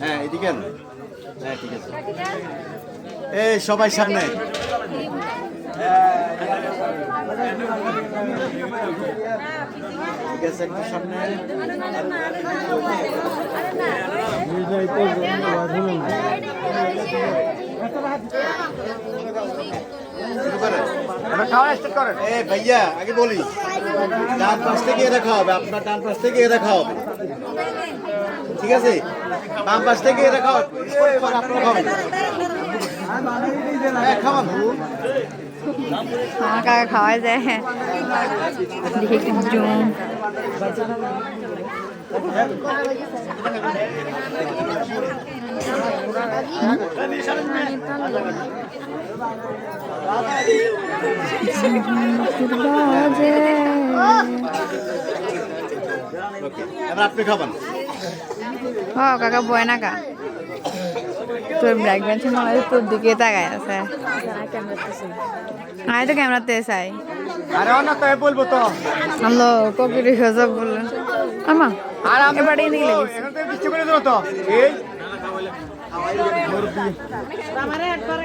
হ্যাঁ এদিকে আনো। হ্যাঁ ঠিক আছে। এই সবাই সামনে। ঠিক আছে একটু সামনে। ভাইয়া আগে বলি ডান পাশ থেকে দেখা হবে, আপনার ডান পাশ থেকে দেখা হবে, ঠিক আছে? বাম পাশ থেকে দেখা হবে, আপনার খাবেন। খাওয়ান আমার কাকা খাওয়া যায় দেখি একটু জুম আপনি খাবেন। ও কাকা বয় না কা তোর ব্ল্যাক বেঞ্চে মনে হয় তোর দিকে তাকায় আছে। আমি তো ক্যামেরাতে চাই। আরে না তাই বলবো তো হ্যালো কপি রেখে সব বললেন আমা আর এবারে নিয়ে গেলে এখান থেকে বৃষ্টি করে দিল তো এই আমারে একবারে